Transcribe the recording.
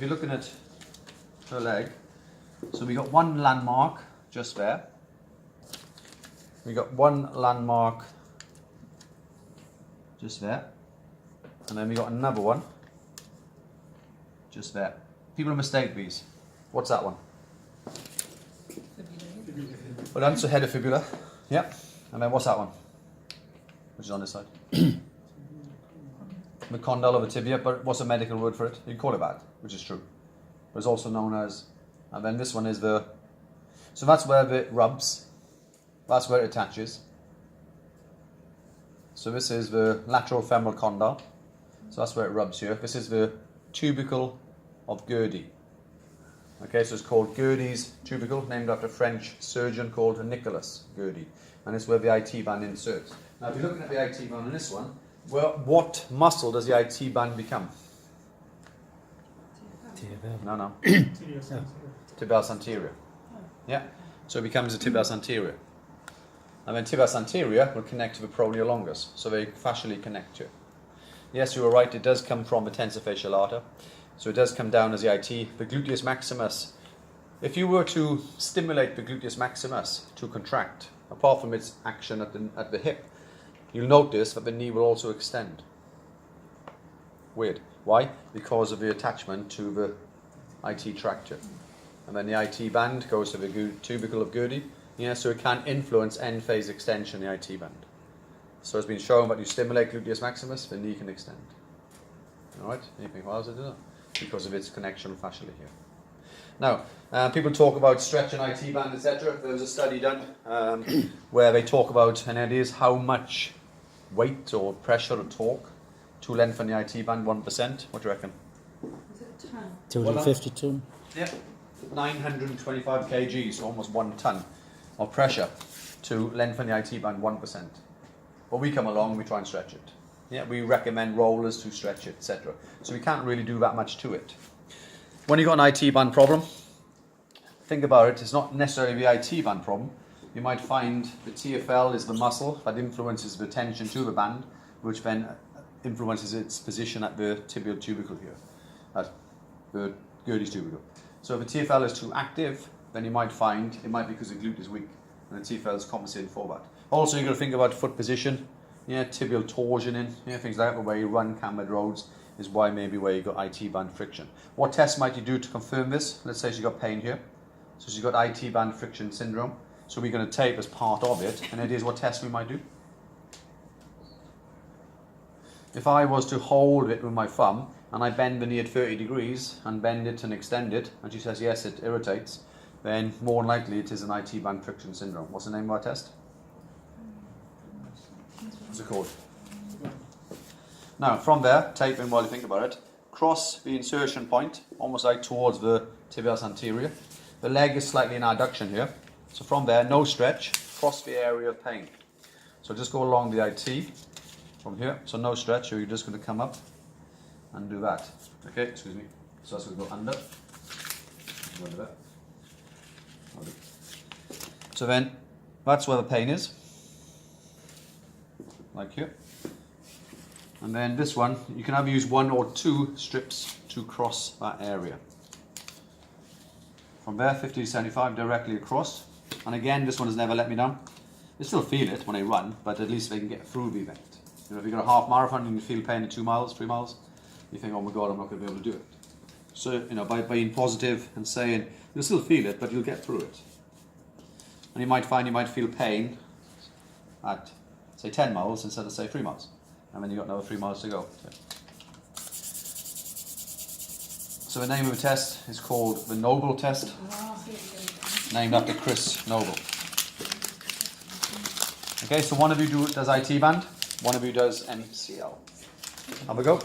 If you're looking at her leg, so we got one landmark just there. We got one landmark just there. And then we got another one just there. People mistake these. What's that one? Well done, so head of fibula. Yep. And then what's that one? Which is on this side? The condyle of a tibia, but what's a medical word for it? You call it that, which is true. But it's also known as, and then this one is the, so that's where it rubs. That's where it attaches. So this is the lateral femoral condyle. So that's where it rubs here. This is the tubercle of Gerdy. Okay, so it's called Gerdy's tubercle, named after a French surgeon called Nicolas Gerdy. And it's where the IT band inserts. Now, if you're looking at the IT band on this one, well, what muscle does the IT band become? No. Tibialis anterior. Yeah. So it becomes the tibialis anterior. And then tibialis anterior will connect to the peroneal longus. So they fascially connect here. Yes, you were right. It does come from the tensor fascial arter. So it does come down as the IT. The gluteus maximus. If you were to stimulate the gluteus maximus to contract, apart from its action at the hip, you'll notice that the knee will also extend. Weird. Why? Because of the attachment to the IT tractor. And then the IT band goes to the tubercle of Gerdy. Yeah, so it can influence end phase extension in the IT band. So it's been shown that you stimulate gluteus maximus, the knee can extend. Alright? Anything else to do that? Because of its connection fascially here. Now, people talk about stretch and IT band, etc. There was a study done where they talk about, and it is how much weight or pressure or torque to lengthen the IT band 1%. What do you reckon? Is it a ton? 252. Yeah. 925 kg, so almost 1 ton of pressure to lengthen the IT band 1%. But we come along and we try and stretch it. Yeah, we recommend rollers to stretch it, etc. So we can't really do that much to it. When you've got an IT band problem, think about it, it's not necessarily the IT band problem. You might find the TFL is the muscle that influences the tension to the band, which then influences its position at the tibial tubercle here, at the Gerdy's tubercle. So if the TFL is too active, then you might find it might be because the glute is weak, and the TFL is compensating for that. Also, you've got to think about foot position, tibial torsioning, things like that, the way you run cambered roads is why maybe where you've got IT band friction. What tests might you do to confirm this? Let's say she's got pain here. So she's got IT band friction syndrome. So we're going to tape as part of it, and it is what test we might do. If I was to hold it with my thumb, and I bend the knee at 30 degrees, and bend it and extend it, and she says, yes, it irritates, then more than likely it is an IT band friction syndrome. What's the name of our test? What's it called? Now, from there, tape in while you think about it, cross the insertion point, almost like towards the tibialis anterior. The leg is slightly in adduction here. So from there, no stretch, cross the area of pain. So just go along the IT from here. So no stretch, so you're just going to come up and do that. Okay, excuse me. So that's going to go under. Go under that. So then, that's where the pain is. Like here. And then this one, you can either use 1 or 2 strips to cross that area. From there, 50 to 75 directly across. And again, this one has never let me down. They still feel it when I run, but at least they can get through the event. You know, if you've got a half marathon and you feel pain at 2 miles, 3 miles, you think, oh my God, I'm not going to be able to do it. So, by being positive and saying, you'll still feel it, but you'll get through it. And you might find you might feel pain at, say, 10 miles instead of, say, 3 miles. And then you've got another 3 miles to go. So the name of the test is called the Noble test, named after Chris Noble. Okay, so one of you does IT band, one of you does MCL. Have a go.